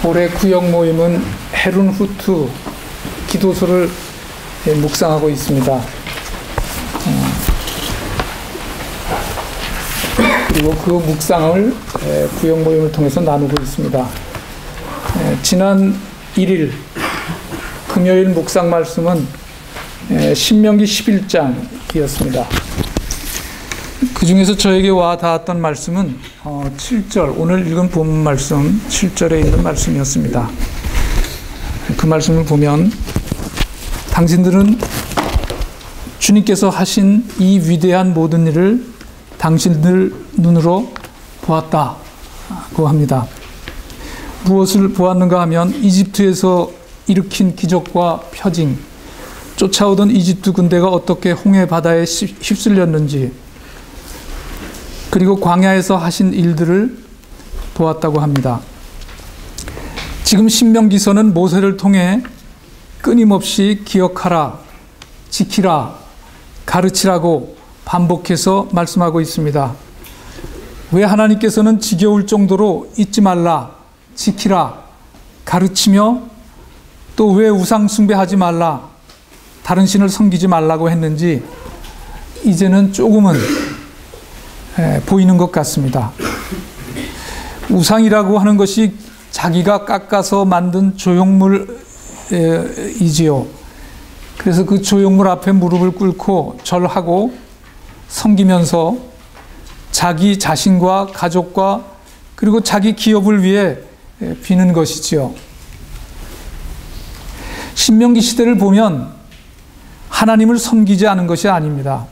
올해 구역 모임은 헤룬 후트 기도서를 묵상하고 있습니다. 그리고 그 묵상을 구역 모임을 통해서 나누고 있습니다. 지난 1일 금요일 묵상 말씀은 신명기 11장이었습니다. 그 중에서 저에게 와 닿았던 말씀은 7절, 오늘 읽은 본문 말씀 7절에 있는 말씀이었습니다. 그 말씀을 보면 당신들은 주님께서 하신 이 위대한 모든 일을 당신들 눈으로 보았다고 합니다. 무엇을 보았는가 하면 이집트에서 일으킨 기적과 표징, 쫓아오던 이집트 군대가 어떻게 홍해 바다에 휩쓸렸는지, 그리고 광야에서 하신 일들을 보았다고 합니다. 지금 신명기서는 모세를 통해 끊임없이 기억하라, 지키라, 가르치라고 반복해서 말씀하고 있습니다. 왜 하나님께서는 지겨울 정도로 잊지 말라, 지키라, 가르치며 또 왜 우상 숭배하지 말라, 다른 신을 섬기지 말라고 했는지 이제는 조금은 보이는 것 같습니다. 우상이라고 하는 것이 자기가 깎아서 만든 조형물이지요. 그래서 그 조형물 앞에 무릎을 꿇고 절하고 섬기면서 자기 자신과 가족과 그리고 자기 기업을 위해 비는 것이지요. 신명기 시대를 보면 하나님을 섬기지 않은 것이 아닙니다.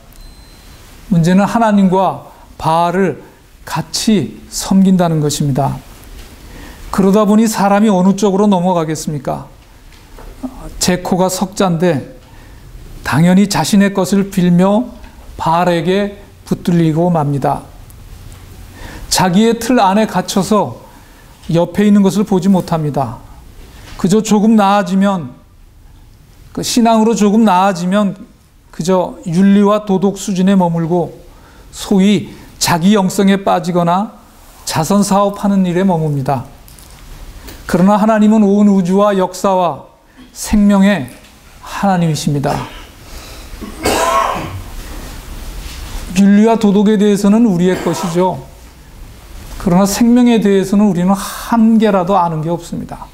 문제는 하나님과 바알을 같이 섬긴다는 것입니다. 그러다 보니 사람이 어느 쪽으로 넘어가겠습니까? 제 코가 석자인데 당연히 자신의 것을 빌며 바알에게 붙들리고 맙니다. 자기의 틀 안에 갇혀서 옆에 있는 것을 보지 못합니다. 그저 조금 나아지면, 신앙으로 조금 나아지면 그저 윤리와 도덕 수준에 머물고 소위 자기 영성에 빠지거나 자선 사업하는 일에 머뭅니다. 그러나 하나님은 온 우주와 역사와 생명의 하나님이십니다. 윤리와 도덕에 대해서는 우리의 것이죠. 그러나 생명에 대해서는 우리는 한 개라도 아는 게 없습니다.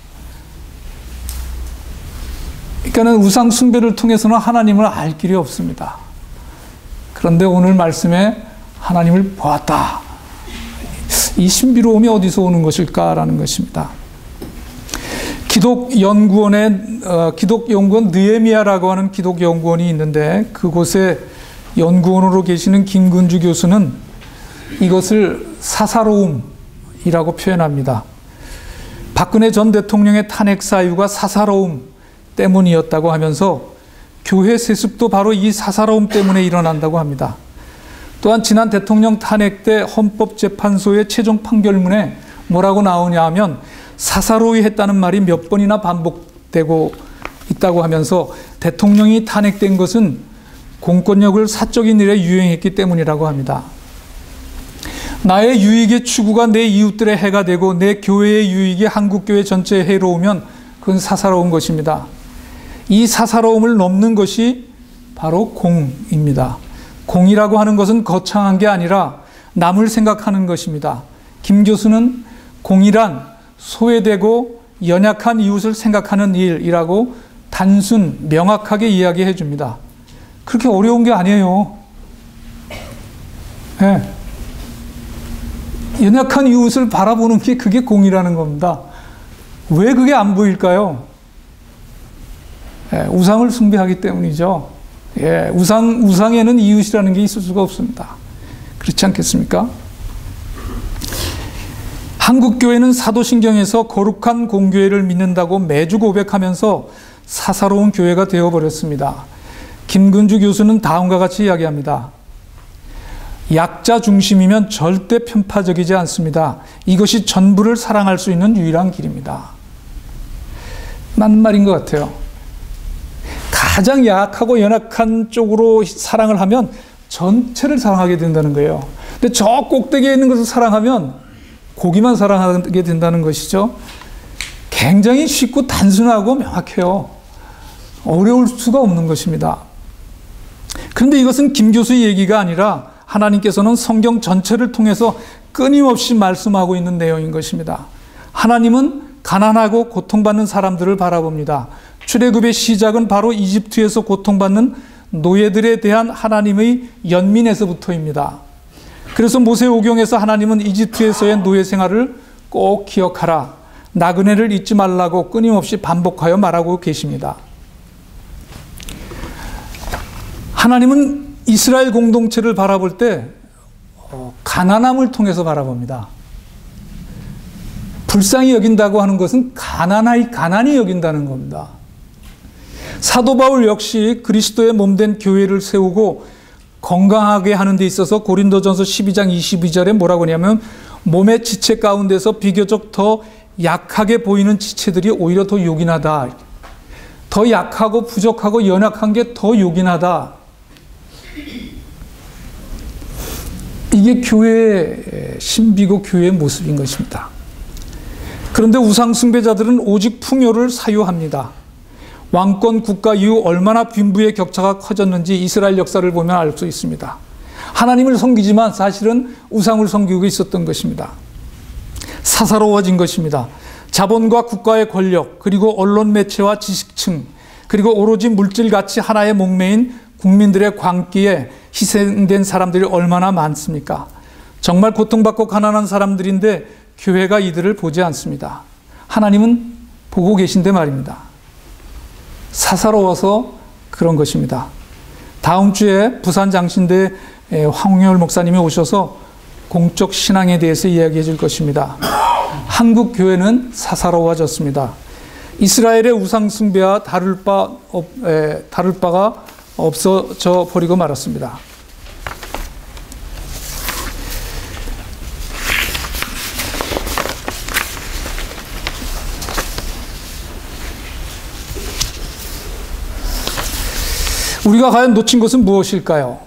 그러니까 우상 숭배를 통해서는 하나님을 알 길이 없습니다. 그런데 오늘 말씀에 하나님을 보았다. 이 신비로움이 어디서 오는 것일까라는 것입니다. 기독연구원 느헤미야라고 하는 기독연구원이 있는데 그곳에 연구원으로 계시는 김근주 교수는 이것을 사사로움이라고 표현합니다. 박근혜 전 대통령의 탄핵 사유가 사사로움 때문이었다고 하면서 교회 세습도 바로 이 사사로움 때문에 일어난다고 합니다. 또한 지난 대통령 탄핵 때 헌법재판소의 최종 판결문에 뭐라고 나오냐 하면 사사로이 했다는 말이 몇 번이나 반복되고 있다고 하면서 대통령이 탄핵된 것은 공권력을 사적인 일에 유용했기 때문이라고 합니다. 나의 유익의 추구가 내 이웃들의 해가 되고 내 교회의 유익이 한국교회 전체에 해로우면 그건 사사로운 것입니다. 이 사사로움을 넘는 것이 바로 공입니다. 공이라고 하는 것은 거창한 게 아니라 남을 생각하는 것입니다. 김 교수는 공이란 소외되고 연약한 이웃을 생각하는 일이라고 단순 명확하게 이야기해 줍니다. 그렇게 어려운 게 아니에요. 네. 연약한 이웃을 바라보는 게 그게 공이라는 겁니다. 왜 그게 안 보일까요? 우상을 숭배하기 때문이죠. 우상에는 이웃이라는 게 있을 수가 없습니다. 그렇지 않겠습니까? 한국교회는 사도신경에서 거룩한 공교회를 믿는다고 매주 고백하면서 사사로운 교회가 되어버렸습니다. 김근주 교수는 다음과 같이 이야기합니다. 약자 중심이면 절대 편파적이지 않습니다. 이것이 전부를 사랑할 수 있는 유일한 길입니다. 맞는 말인 것 같아요. 가장 약하고 연약한 쪽으로 사랑을 하면 전체를 사랑하게 된다는 거예요. 근데 저 꼭대기에 있는 것을 사랑하면 고기만 사랑하게 된다는 것이죠. 굉장히 쉽고 단순하고 명확해요. 어려울 수가 없는 것입니다. 그런데 이것은 김 교수의 얘기가 아니라 하나님께서는 성경 전체를 통해서 끊임없이 말씀하고 있는 내용인 것입니다. 하나님은 가난하고 고통받는 사람들을 바라봅니다. 출애굽의 시작은 바로 이집트에서 고통받는 노예들에 대한 하나님의 연민에서부터입니다. 그래서 모세오경에서 하나님은 이집트에서의 노예 생활을 꼭 기억하라, 나그네를 잊지 말라고 끊임없이 반복하여 말하고 계십니다. 하나님은 이스라엘 공동체를 바라볼 때 가난함을 통해서 바라봅니다. 불쌍히 여긴다고 하는 것은 가난히 여긴다는 겁니다. 사도 바울 역시 그리스도의 몸된 교회를 세우고 건강하게 하는 데 있어서 고린도전서 12장 22절에 뭐라고 하냐면, 몸의 지체 가운데서 비교적 더 약하게 보이는 지체들이 오히려 더 요긴하다. 더 약하고 부족하고 연약한 게 더 요긴하다. 이게 교회의 신비고 교회의 모습인 것입니다. 그런데 우상 숭배자들은 오직 풍요를 사유합니다. 왕권 국가 이후 얼마나 빈부의 격차가 커졌는지 이스라엘 역사를 보면 알 수 있습니다. 하나님을 섬기지만 사실은 우상을 섬기고 있었던 것입니다. 사사로워진 것입니다. 자본과 국가의 권력, 그리고 언론 매체와 지식층, 그리고 오로지 물질가치 하나에 목매인 국민들의 광기에 희생된 사람들이 얼마나 많습니까? 정말 고통받고 가난한 사람들인데 교회가 이들을 보지 않습니다. 하나님은 보고 계신데 말입니다. 사사로워서 그런 것입니다. 다음 주에 부산 장신대 황용열 목사님이 오셔서 공적 신앙에 대해서 이야기해 줄 것입니다. 한국 교회는 사사로워졌습니다. 이스라엘의 우상 숭배와 다를 바가 없어져 버리고 말았습니다. 우리가 과연 놓친 것은 무엇일까요?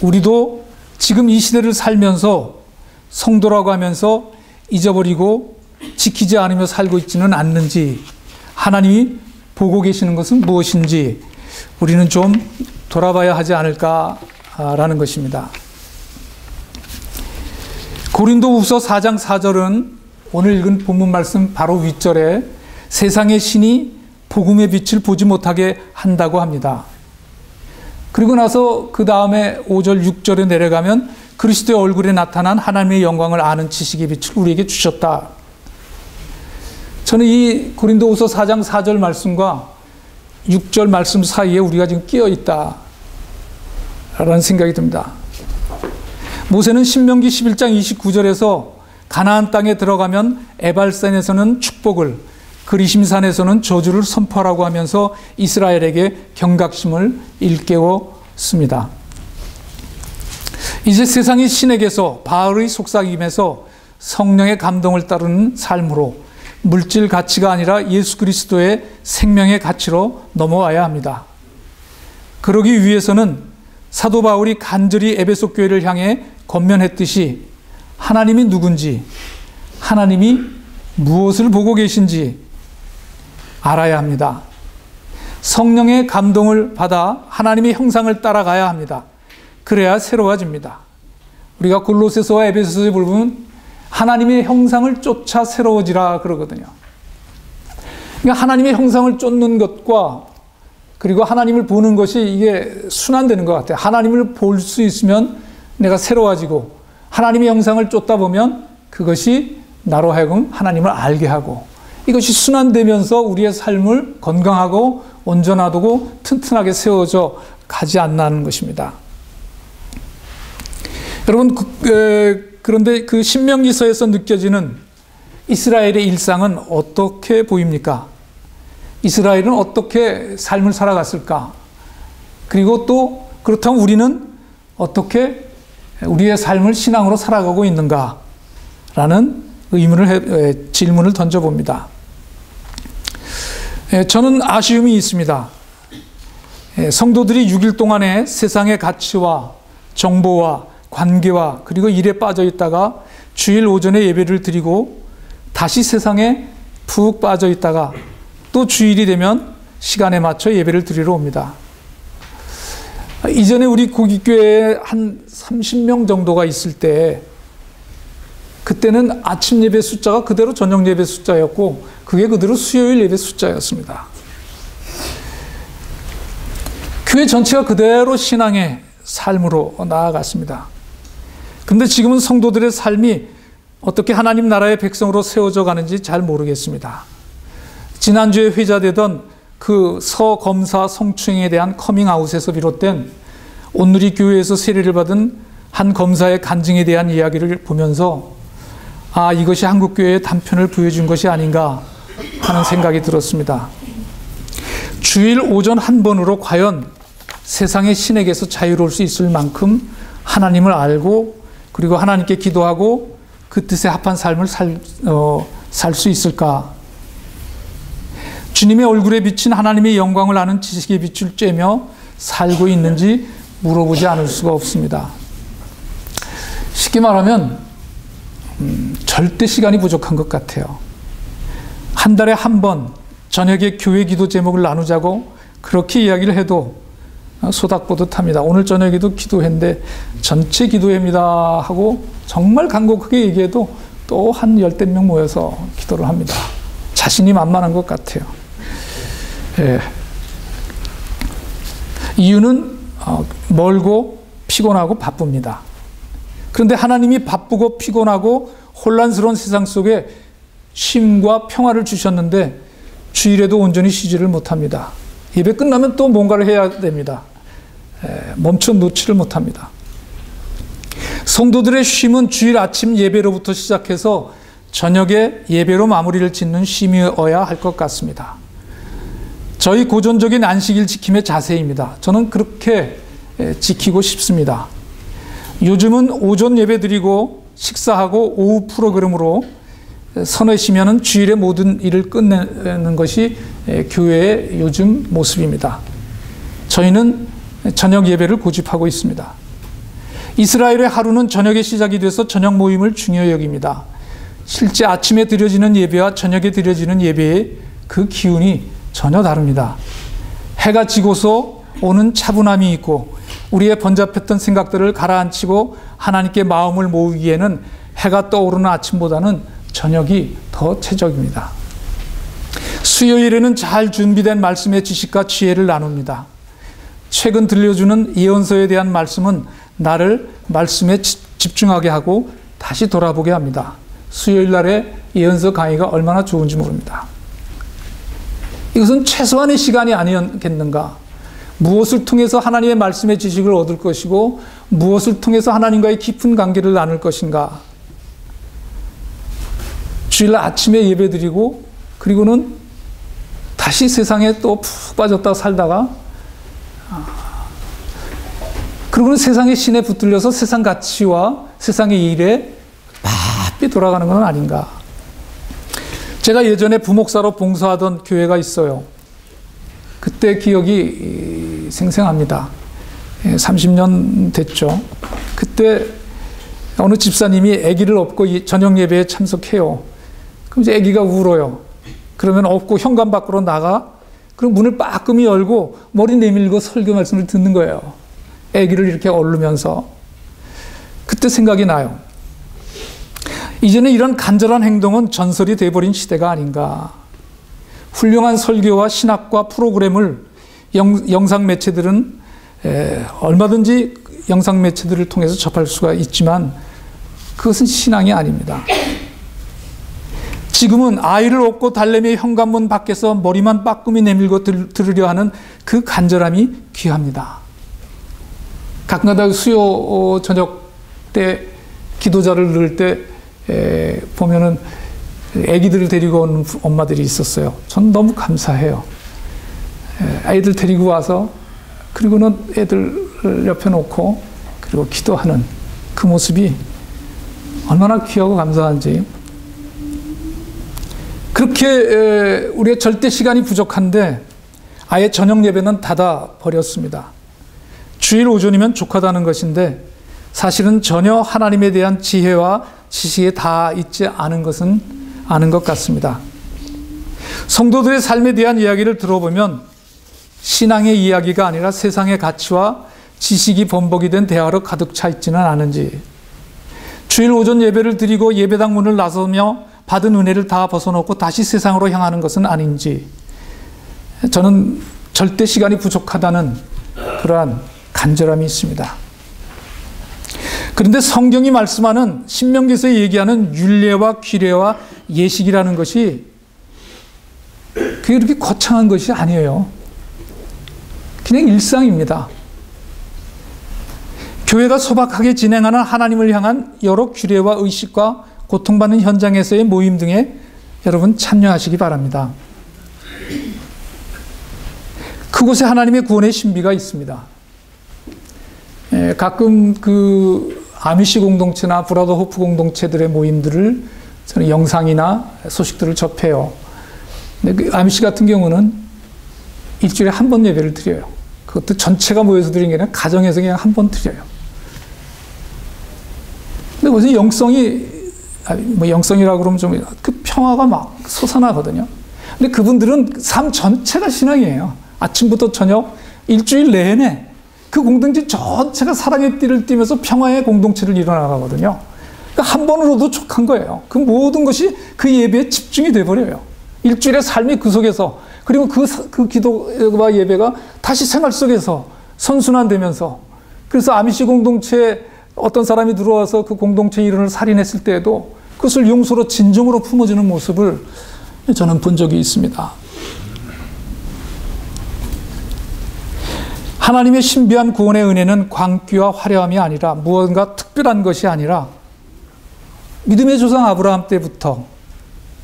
우리도 지금 이 시대를 살면서 성도라고 하면서 잊어버리고 지키지 않으며 살고 있지는 않는지, 하나님이 보고 계시는 것은 무엇인지 우리는 좀 돌아봐야 하지 않을까라는 것입니다. 고린도후서 4장 4절은 오늘 읽은 본문 말씀 바로 윗절에 세상의 신이 복음의 빛을 보지 못하게 한다고 합니다. 그리고 나서 그 다음에 5절 6절에 내려가면 그리스도의 얼굴에 나타난 하나님의 영광을 아는 지식의 빛을 우리에게 주셨다. 저는 이 고린도후서 4장 4절 말씀과 6절 말씀 사이에 우리가 지금 끼어 있다 라는 생각이 듭니다. 모세는 신명기 11장 29절에서 가나안 땅에 들어가면 에발산에서는 축복을, 그리심산에서는 저주를 선포하라고 하면서 이스라엘에게 경각심을 일깨웠습니다. 이제 세상의 신에게서, 바알의 속삭임에서 성령의 감동을 따르는 삶으로 물질 가치가 아니라 예수 그리스도의 생명의 가치로 넘어와야 합니다. 그러기 위해서는 사도 바울이 간절히 에베소 교회를 향해 권면했듯이 하나님이 누군지, 하나님이 무엇을 보고 계신지 알아야 합니다. 성령의 감동을 받아 하나님의 형상을 따라가야 합니다. 그래야 새로워집니다. 우리가 골로새서와 에베소서에 보면 하나님의 형상을 쫓아 새로워지라 그러거든요. 그러니까 하나님의 형상을 쫓는 것과 그리고 하나님을 보는 것이 이게 순환되는 것 같아요. 하나님을 볼 수 있으면 내가 새로워지고, 하나님의 형상을 쫓다 보면 그것이 나로 하여금 하나님을 알게 하고, 이것이 순환되면서 우리의 삶을 건강하고 온전하고 튼튼하게 세워져 가지 않나 하는 것입니다. 여러분, 그런데 그 신명기서에서 느껴지는 이스라엘의 일상은 어떻게 보입니까? 이스라엘은 어떻게 삶을 살아갔을까? 그리고 또 그렇다면 우리는 어떻게 우리의 삶을 신앙으로 살아가고 있는가? 라는 질문을 던져봅니다. 저는 아쉬움이 있습니다. 성도들이 6일 동안에 세상의 가치와 정보와 관계와 그리고 일에 빠져 있다가 주일 오전에 예배를 드리고 다시 세상의 푹 빠져 있다가 또 주일이 되면 시간에 맞춰 예배를 드리러 옵니다. 이전에 우리 고깃교회에 한 30명 정도가 있을 때 그때는 아침 예배 숫자가 그대로 저녁 예배 숫자였고 그게 그대로 수요일 예배 숫자였습니다. 교회 전체가 그대로 신앙의 삶으로 나아갔습니다. 그런데 지금은 성도들의 삶이 어떻게 하나님 나라의 백성으로 세워져 가는지 잘 모르겠습니다. 지난주에 회자되던 그 서검사 성추행에 대한 커밍아웃에서 비롯된 온누리 교회에서 세례를 받은 한 검사의 간증에 대한 이야기를 보면서 이것이 한국교회의 단편을 보여준 것이 아닌가 하는 생각이 들었습니다. 주일 오전 한 번으로 과연 세상의 신에게서 자유로울 수 있을 만큼 하나님을 알고 그리고 하나님께 기도하고 그 뜻에 합한 삶을 살 수 있을까? 주님의 얼굴에 비친 하나님의 영광을 아는 지식의 빛을 쬐며 살고 있는지 물어보지 않을 수가 없습니다. 쉽게 말하면 절대 시간이 부족한 것 같아요. 한 달에 한 번 저녁에 교회 기도 제목을 나누자고 그렇게 이야기를 해도 소닥보듯 합니다. 오늘 저녁에도 기도했는데 전체 기도회입니다 하고 정말 간곡하게 얘기해도 또 한 열댓 명 모여서 기도를 합니다. 자신이 만만한 것 같아요. 예. 이유는 멀고 피곤하고 바쁩니다. 그런데 하나님이 바쁘고 피곤하고 혼란스러운 세상 속에 쉼과 평화를 주셨는데 주일에도 온전히 쉬지를 못합니다. 예배 끝나면 또 뭔가를 해야 됩니다. 멈춰 놓지를 못합니다. 성도들의 쉼은 주일 아침 예배로부터 시작해서 저녁에 예배로 마무리를 짓는 쉼이어야 할 것 같습니다. 저희 고전적인 안식일 지킴의 자세입니다. 저는 그렇게 지키고 싶습니다. 요즘은 오전 예배 드리고 식사하고 오후 프로그램으로 서너 시면은 주일의 모든 일을 끝내는 것이 교회의 요즘 모습입니다. 저희는 저녁 예배를 고집하고 있습니다. 이스라엘의 하루는 저녁에 시작이 돼서 저녁 모임을 중요 여깁니다. 실제 아침에 드려지는 예배와 저녁에 드려지는 예배의 그 기운이 전혀 다릅니다. 해가 지고서 오는 차분함이 있고 우리의 번잡했던 생각들을 가라앉히고 하나님께 마음을 모으기에는 해가 떠오르는 아침보다는 저녁이 더 최적입니다. 수요일에는 잘 준비된 말씀의 지식과 지혜를 나눕니다. 최근 들려주는 예언서에 대한 말씀은 나를 말씀에 집중하게 하고 다시 돌아보게 합니다. 수요일 날에 예언서 강의가 얼마나 좋은지 모릅니다. 이것은 최소한의 시간이 아니었겠는가? 무엇을 통해서 하나님의 말씀의 지식을 얻을 것이고 무엇을 통해서 하나님과의 깊은 관계를 나눌 것인가? 주일날 아침에 예배드리고 그리고는 다시 세상에 또 푹 빠졌다 살다가 그리고는 세상의 신에 붙들려서 세상 가치와 세상의 일에 바삐 돌아가는 건 아닌가. 제가 예전에 부목사로 봉사하던 교회가 있어요. 그때 기억이 생생합니다. 30년 됐죠. 그때 어느 집사님이 아기를 업고 저녁 예배에 참석해요. 그럼 이제 아기가 울어요. 그러면 업고 현관 밖으로 나가 그럼 문을 빠끔히 열고 머리 내밀고 설교 말씀을 듣는 거예요. 아기를 이렇게 얼르면서. 그때 생각이 나요. 이제는 이런 간절한 행동은 전설이 돼버린 시대가 아닌가. 훌륭한 설교와 신학과 프로그램을 영상 매체들은 얼마든지 영상 매체들을 통해서 접할 수가 있지만 그것은 신앙이 아닙니다. 지금은 아이를 업고 달래며 현관문 밖에서 머리만 빠끔히 내밀고 들으려 하는 그 간절함이 귀합니다. 가끔가다 수요 저녁 때 기도자를 넣을 때 보면은 아기들을 데리고 오는 엄마들이 있었어요. 전 너무 감사해요. 아이들 데리고 와서 그리고는 애들 옆에 놓고 그리고 기도하는 그 모습이 얼마나 귀하고 감사한지. 그렇게 우리의 절대 시간이 부족한데 아예 저녁 예배는 닫아 버렸습니다. 주일 오전이면 족하다는 것인데 사실은 전혀 하나님에 대한 지혜와 지식에 다 있지 않은 것은 아는 것 같습니다. 성도들의 삶에 대한 이야기를 들어보면 신앙의 이야기가 아니라 세상의 가치와 지식이 범벅이 된 대화로 가득 차 있지는 않은지, 주일 오전 예배를 드리고 예배당 문을 나서며 받은 은혜를 다 벗어놓고 다시 세상으로 향하는 것은 아닌지, 저는 절대 시간이 부족하다는 그러한 간절함이 있습니다. 그런데 성경이 말씀하는, 신명기에서 얘기하는 율례와 규례와 예식이라는 것이 그게 그렇게 거창한 것이 아니에요. 그냥 일상입니다. 교회가 소박하게 진행하는 하나님을 향한 여러 규례와 의식과 고통받는 현장에서의 모임 등에 여러분 참여하시기 바랍니다. 그곳에 하나님의 구원의 신비가 있습니다. 가끔 그 아미시 공동체나 브라더호프 공동체들의 모임들을 저는 영상이나 소식들을 접해요. 근데 그 아미시 같은 경우는 일주일에 한 번 예배를 드려요. 그것도 전체가 모여서 드리는 게 아니라 가정에서 그냥 한 번 드려요. 근데 거기서 영성이라고 그러면 좀 그 평화가 막 솟아나거든요. 근데 그분들은 삶 전체가 신앙이에요. 아침부터 저녁 일주일 내내 그 공동체 전체가 사랑의 띠를 띠면서 평화의 공동체를 이뤄나가거든요. 그러니까 한 번으로도 족한 거예요. 그 모든 것이 그 예배에 집중이 돼버려요. 일주일의 삶이 그 속에서, 그리고 그 기도와 예배가 다시 생활 속에서 선순환되면서, 그래서 아미시 공동체에 어떤 사람이 들어와서 그 공동체 일원을 살인했을 때에도 그것을 용서로 진정으로 품어주는 모습을 저는 본 적이 있습니다. 하나님의 신비한 구원의 은혜는 광기와 화려함이 아니라, 무언가 특별한 것이 아니라 믿음의 조상 아브라함 때부터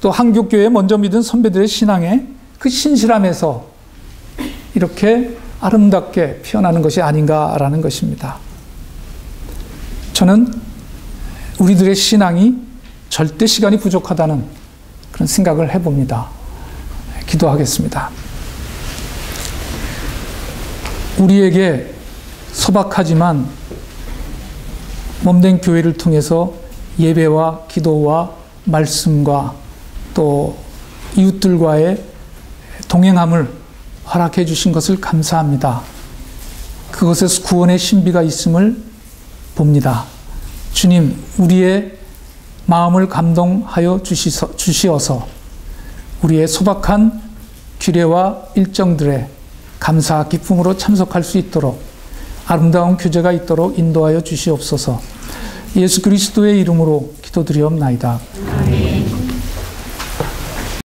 또 한국교회에 먼저 믿은 선배들의 신앙의 그 신실함에서 이렇게 아름답게 피어나는 것이 아닌가라는 것입니다. 저는 우리들의 신앙이 절대 시간이 부족하다는 그런 생각을 해봅니다. 기도하겠습니다. 우리에게 소박하지만 몸된 교회를 통해서 예배와 기도와 말씀과 또 이웃들과의 동행함을 허락해 주신 것을 감사합니다. 그것에서 구원의 신비가 있음을 봅니다. 주님, 우리의 마음을 감동하여 주시어서 우리의 소박한 규례와 일정들에 감사 기쁨으로 참석할 수 있도록, 아름다운 교제가 있도록 인도하여 주시옵소서. 예수 그리스도의 이름으로 기도드리옵나이다.